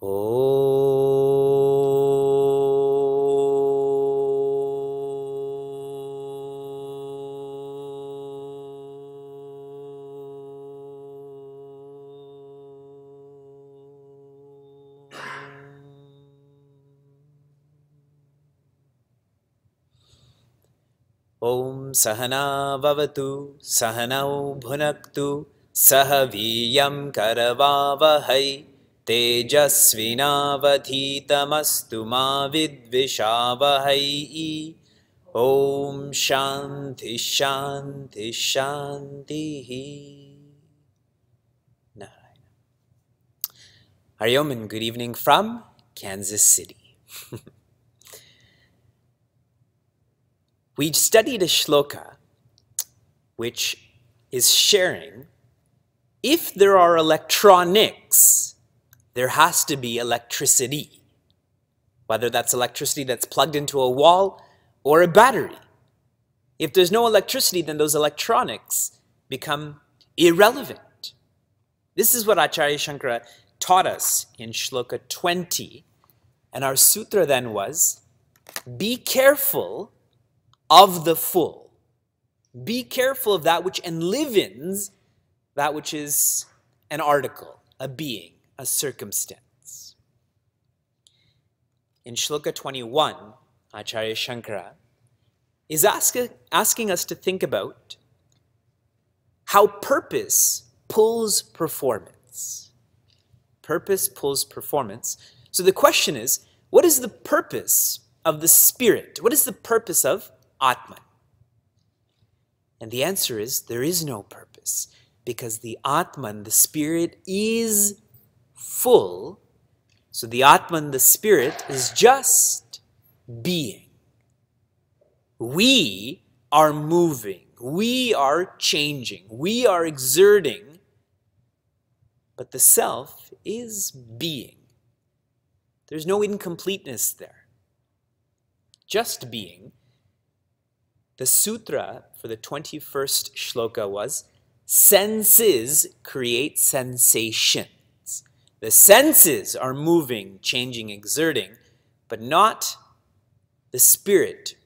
Oh. Om Sahana Vavatu Sahanau Bhunaktu Sahaviyam Karavavahai Tejasvinavadhitamastu ma vidvishavahai. Om Shanti Shanti Shanti. Narayana. Hariom and good evening from Kansas City. We studied a shloka which is sharing, if there are electronics, there has to be electricity. Whether that's electricity that's plugged into a wall or a battery. If there's no electricity, then those electronics become irrelevant. This is what Acharya Shankara taught us in shloka 20. And our sutra then was, be careful of the full. Be careful of that which enlivens that which is an article, a being, a circumstance. In shloka 21, Acharya Shankara is asking us to think about how purpose pulls performance. Purpose pulls performance. So the question is, what is the purpose of the spirit? What is the purpose of Atman? And the answer is, there is no purpose, because the Atman, the spirit, is full. So the Atman, the spirit, is just being. We are moving, we are changing, we are exerting, but the self is being. There's no incompleteness there. Just being. The sutra for the 21st shloka was, senses create sensations. The senses are moving, changing, exerting, but not the spirit,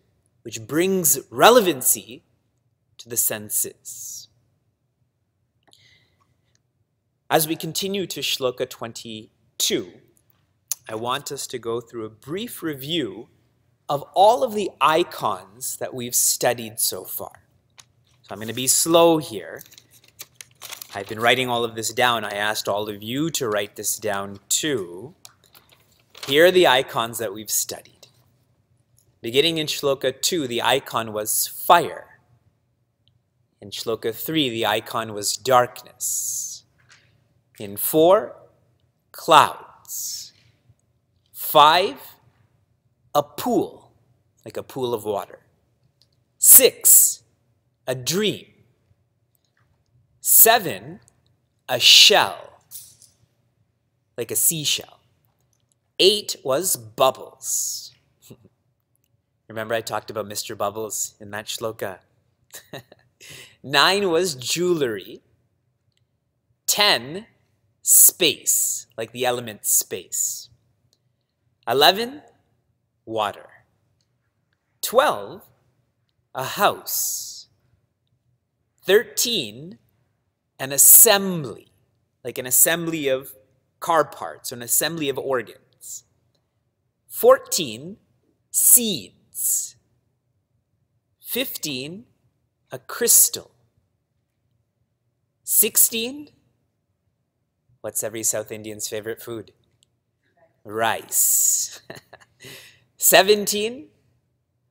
which brings relevancy to the senses. As we continue to shloka 22, I want us to go through a brief review of all of the icons that we've studied so far. So I'm going to be slow here. I've been writing all of this down. I asked all of you to write this down too. Here are the icons that we've studied. Beginning in shloka 2, the icon was fire. In shloka 3, the icon was darkness. In 4, clouds. 5, a pool, like a pool of water. 6, a dream. 7, a shell, like a seashell. 8 was bubbles. Remember I talked about Mr. Bubbles in that shloka? 9 was jewelry. 10, space, like the element space. 11, water. 12, a house. 13, an assembly, like an assembly of car parts, or an assembly of organs. 14, seeds. 15, a crystal. 16, what's every South Indian's favorite food? Rice. 17,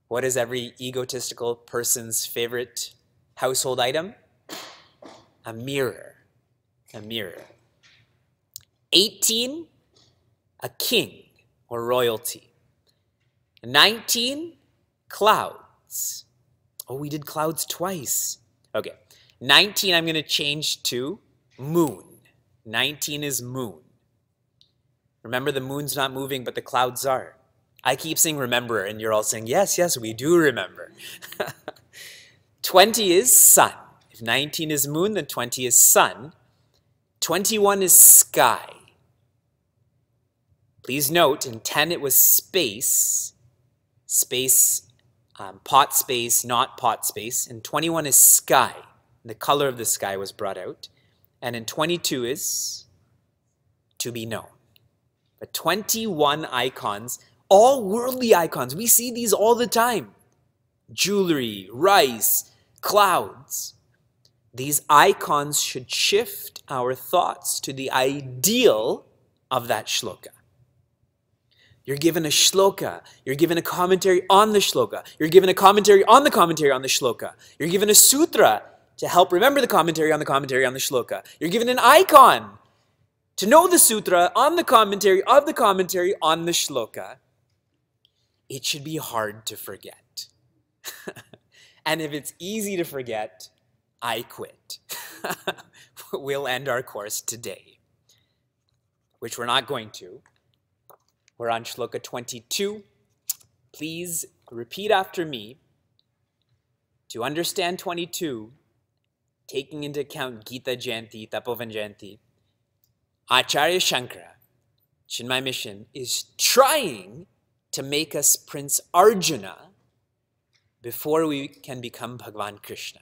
what is every egotistical person's favorite household item? A mirror. A mirror. 18, a king or royalty. 19, clouds. Oh, we did clouds twice. Okay. 19, I'm going to change to moon. 19 is moon. Remember, the moon's not moving, but the clouds are. I keep saying remember, and you're all saying, yes, yes, we do remember. 20 is sun. If 19 is moon, then 20 is sun. 21 is sky. Please note, in 10 it was space, pot space, not pot space. And 21 is sky. The color of the sky was brought out. And in 22 is to be known. But 21 icons, all worldly icons. We see these all the time. Jewelry, rice, clouds. These icons should shift our thoughts to the ideal of that shloka. You're given a shloka. You're given a commentary on the shloka. You're given a commentary on the commentary on the shloka. You're given a sutra to help remember the commentary on the shloka. You're given an icon to know the sutra on the commentary of the commentary on the shloka. It should be hard to forget. And if it's easy to forget, I quit. We'll end our course today, which we're not going to. We're on shloka 22. Please repeat after me. To understand 22, taking into account Gita Jayanti, Tapovan Jayanti, Acharya Shankara, Chinmay Mission, is trying to make us Prince Arjuna before we can become Bhagavan Krishna.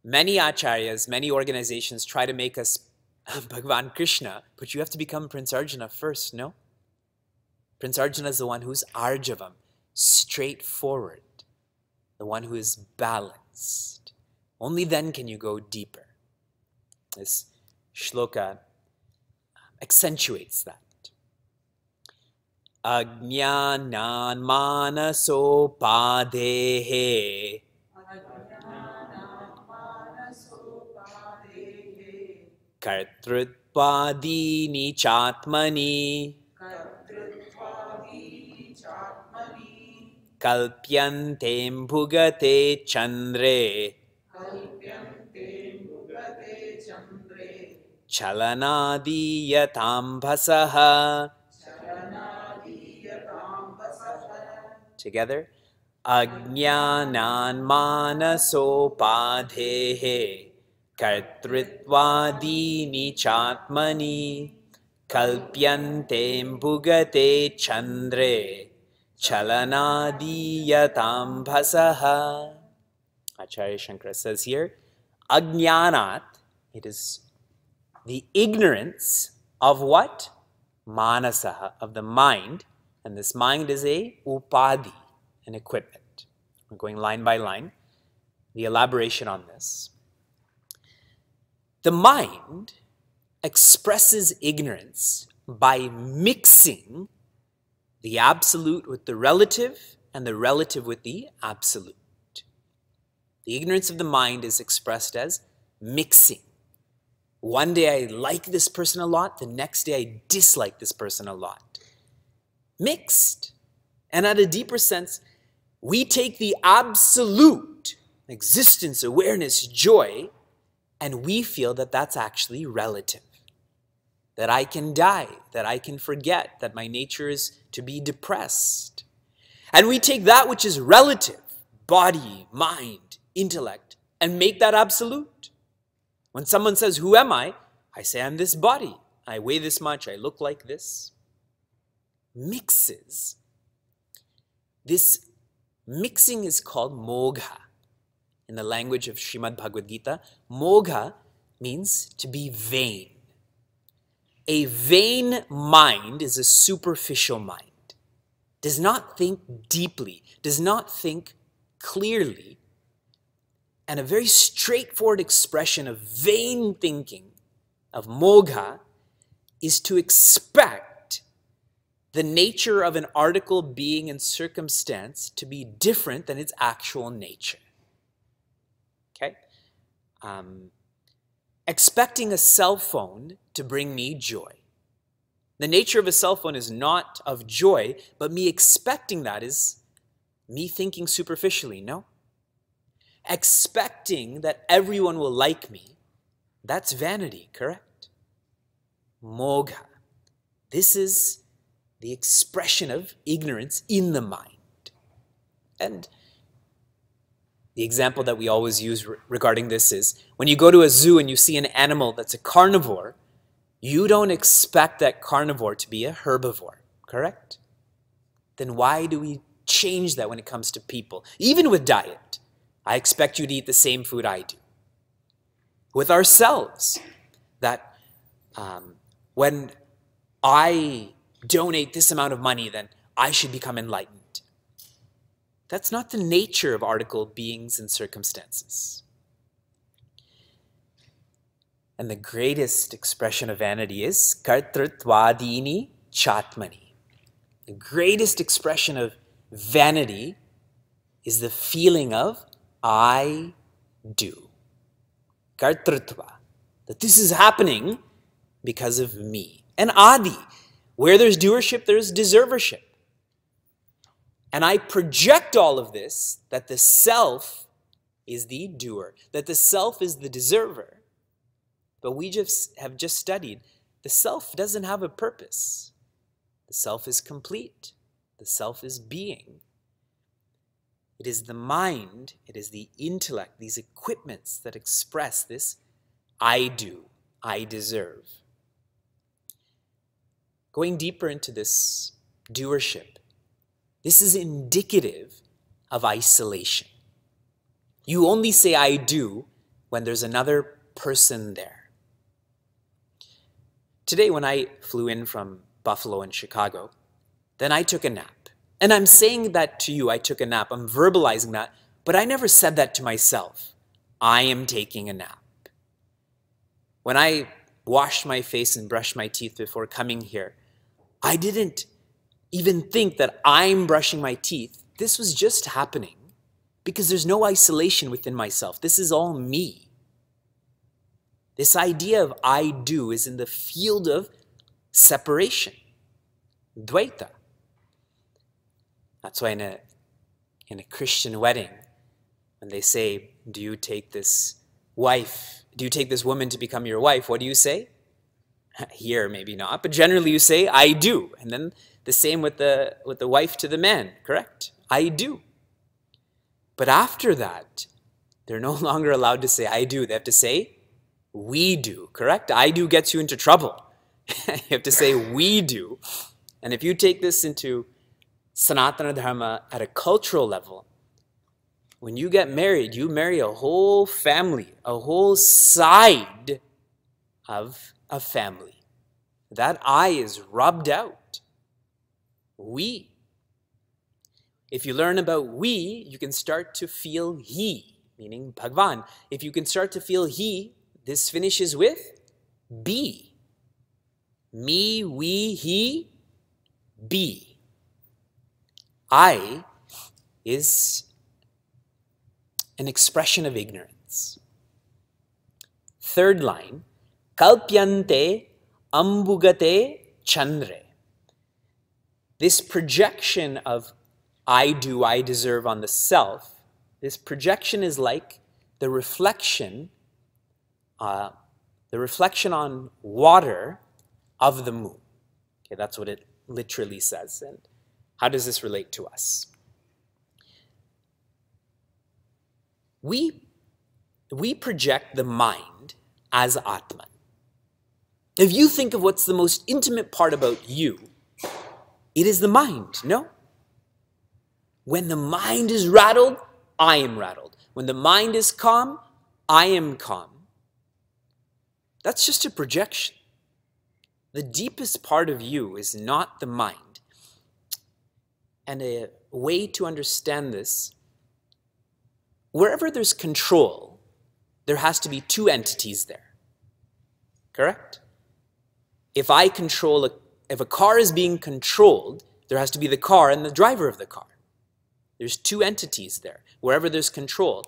Many acharyas, many organizations try to make us Bhagavan Krishna, but you have to become Prince Arjuna first, no? Prince Arjuna is the one who's arjavam, straightforward, the one who is balanced. Only then can you go deeper. This shloka accentuates that. Ajnanan manasopadehe kartrutpadini chatmani kalpyantem bhugate chandre chalanadiyatam bhasaha. Together. Ajnanan manasopadhehe kartritvadini chatmani kalpyantem bhugate chandre chalanadiyatam bhasaha. Acharya Shankara says here, Ajnanat, it is the ignorance of what? Manasaha, of the mind. And this mind is a upadi, an equipment. We're going line by line. The elaboration on this. The mind expresses ignorance by mixing the absolute with the relative and the relative with the absolute. The ignorance of the mind is expressed as mixing. One day I like this person a lot, the next day I dislike this person a lot. Mixed. And at a deeper sense, we take the absolute existence, awareness, joy, and we feel that that's actually relative. That I can die, that I can forget, that my nature is to be depressed. And we take that which is relative, body, mind, intellect, and make that absolute. When someone says, who am I say, I'm this body. I weigh this much, I look like this. Mixes. This mixing is called mogha. In the language of Srimad Bhagavad Gita, mogha means to be vain. A vain mind is a superficial mind. Does not think deeply, does not think clearly. And a very straightforward expression of vain thinking, of mogha, is to expect the nature of an article, being, and circumstance to be different than its actual nature. Okay? Expecting a cell phone to bring me joy. The nature of a cell phone is not of joy, but me expecting that is me thinking superficially, no? Expecting that everyone will like me, that's vanity, correct? Mogha. This is the expression of ignorance in the mind. And the example that we always use regarding this is when you go to a zoo and you see an animal that's a carnivore, You don't expect that carnivore to be a herbivore, correct? Then why do we change that when it comes to people? Even with diet, I expect you to eat the same food I do. With ourselves, that when I donate this amount of money, then I should become enlightened. That's not the nature of article beings and circumstances. And the greatest expression of vanity is kartritvadini chatmani. The greatest expression of vanity is the feeling of I do. Kartritva. That this is happening because of me. And adi. Where there's doership, there's deservership. And I project all of this, that the self is the doer, that the self is the deserver. But we have just studied, the self doesn't have a purpose. The self is complete. The self is being. It is the mind, it is the intellect, these equipments that express this I do, I deserve. Going deeper into this doership, this is indicative of isolation. You only say I do when there's another person there. Today when I flew in from Buffalo and Chicago, then I took a nap. And I'm saying that to you, I took a nap. I'm verbalizing that, but I never said that to myself. I am taking a nap. When I washed my face and brushed my teeth before coming here, I didn't even think that I'm brushing my teeth. This was just happening because there's no isolation within myself. This is all me. This idea of I do is in the field of separation, dvaita. That's why in a Christian wedding, when they say, do you take this woman to become your wife, what do you say? Here, maybe not, but generally you say, I do. And then the same with the wife to the man, correct? I do. But after that, they're no longer allowed to say, I do. They have to say, we do, correct? I do gets you into trouble. You have to say, we do. And if you take this into Sanatana Dharma at a cultural level, when you get married, you marry a whole family, a whole side of a family. That I is rubbed out. We. If you learn about we, you can start to feel he, meaning Bhagwan. If you can start to feel he, this finishes with be. Me, we, he, be. I is an expression of ignorance. Third line, kalpyante ambugate chandre. This projection of I do, I deserve on the self, this projection is like the reflection on water of the moon. Okay, that's what it literally says. And how does this relate to us? We project the mind as Atman. If you think of what's the most intimate part about you, it is the mind, no? When the mind is rattled, I am rattled. When the mind is calm, I am calm. That's just a projection. The deepest part of you is not the mind. And a way to understand this, wherever there's control, there has to be two entities there. Correct? If a car is being controlled, there has to be the car and the driver of the car. There's two entities there, wherever there's control.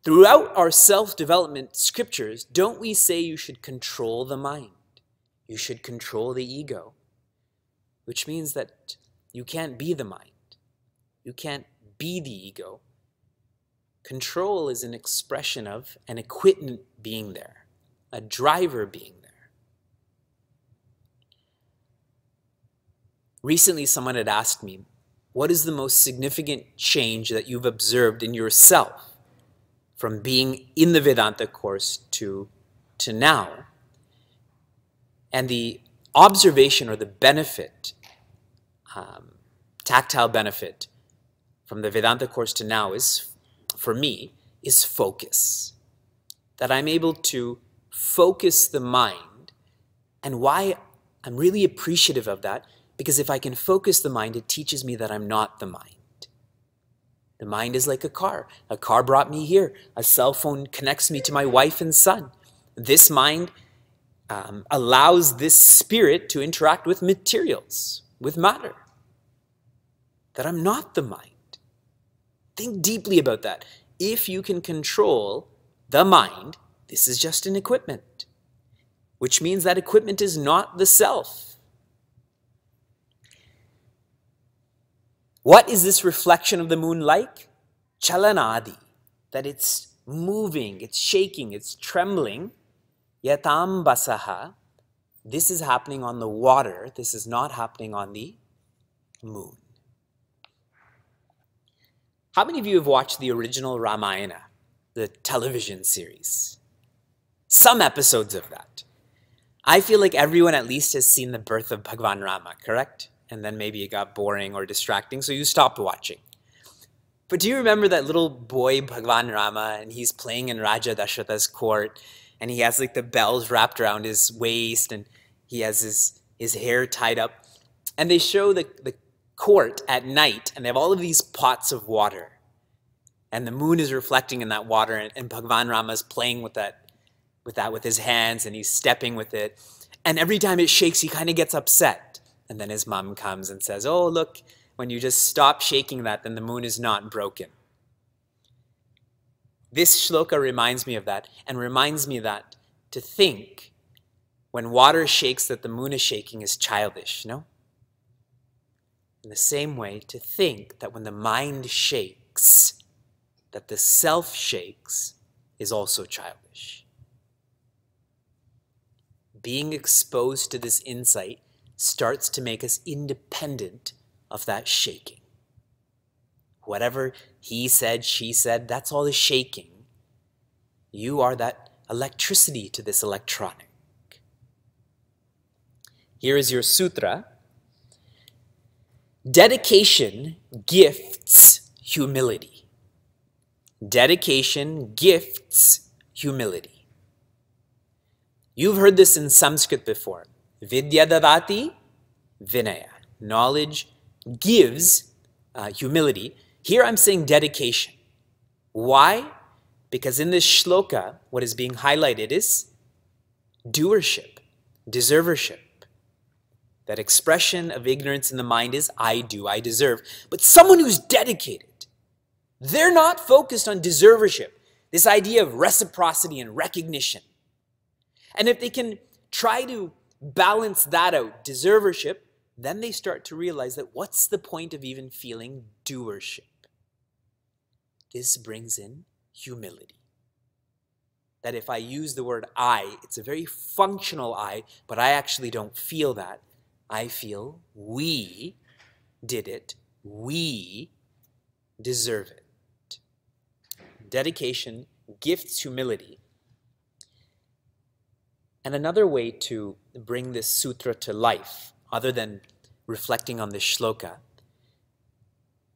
Throughout our self-development scriptures, don't we say you should control the mind? You should control the ego, which means that you can't be the mind. You can't be the ego. Control is an expression of an equipment being there, a driver being there. Recently, someone had asked me, what is the most significant change that you've observed in yourself from being in the Vedanta course to now? And the observation or the benefit, tactile benefit from the Vedanta course to now is, for me, is focus. That I'm able to focus the mind. And why I'm really appreciative of that, because if I can focus the mind, it teaches me that I'm not the mind. The mind is like a car. A car brought me here. A cell phone connects me to my wife and son. This mind allows this spirit to interact with materials, with matter. That I'm not the mind. Think deeply about that. If you can control the mind, this is just an equipment, which means that equipment is not the self. What is this reflection of the moon like? Chalanadi, that it's moving, it's shaking, it's trembling. Yatam basaha, this is happening on the water, this is not happening on the moon. How many of you have watched the original Ramayana, the television series? Some episodes of that. I feel like everyone at least has seen the birth of Bhagwan Rama, correct? And then maybe it got boring or distracting, so you stopped watching. But do you remember that little boy, Bhagwan Rama, and he's playing in Raja Dasharatha's court, and he has like the bells wrapped around his waist, and he has his hair tied up. And they show the court at night, and they have all of these pots of water. And the moon is reflecting in that water, and Bhagwan Rama is playing with his hands, and he's stepping with it. And every time it shakes, he kind of gets upset. And then his mom comes and says, oh, look, when you just stop shaking that, then the moon is not broken. This shloka reminds me of that, and reminds me that to think when water shakes that the moon is shaking is childish, no? In the same way, to think that when the mind shakes, that the self shakes is also childish. Being exposed to this insight starts to make us independent of that shaking. Whatever he said, she said, that's all the shaking. You are that electricity to this electronic. Here is your sutra. Dedication gifts humility. Dedication gifts humility. You've heard this in Sanskrit before. Vidya dadati vinaya. Knowledge gives humility. Here I'm saying dedication. Why? Because in this shloka, what is being highlighted is doership, deservership. That expression of ignorance in the mind is I do, I deserve. But someone who's dedicated, they're not focused on deservership, this idea of reciprocity and recognition. And if they can try to balance that out, deservership, then they start to realize that what's the point of even feeling doership? This brings in humility. That if I use the word I, it's a very functional I, but I actually don't feel that. I feel we did it, we deserve it. Dedication gifts humility. And another way to bring this sutra to life, other than reflecting on this shloka,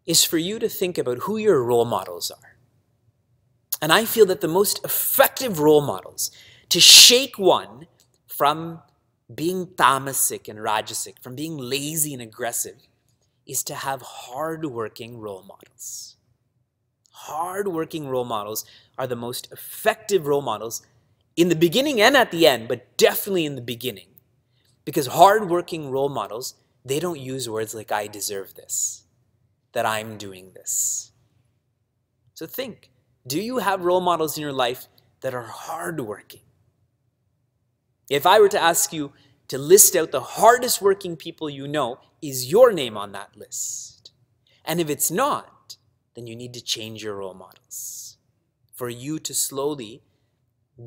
is for you to think about who your role models are. And I feel that the most effective role models to shake one from being tamasic and rajasic, from being lazy and aggressive, is to have hard-working role models. Hard-working role models are the most effective role models in the beginning and at the end, but definitely in the beginning. Because hard-working role models, they don't use words like I deserve this, that I'm doing this. So think, do you have role models in your life that are hard-working? If I were to ask you to list out the hardest working people you know, is your name on that list? And if it's not, then you need to change your role models for you to slowly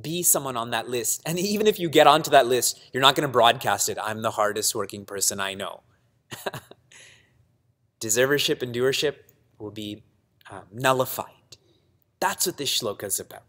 be someone on that list. And even if you get onto that list, you're not going to broadcast it. I'm the hardest working person I know. Deservership and doership will be nullified. That's what this shloka is about.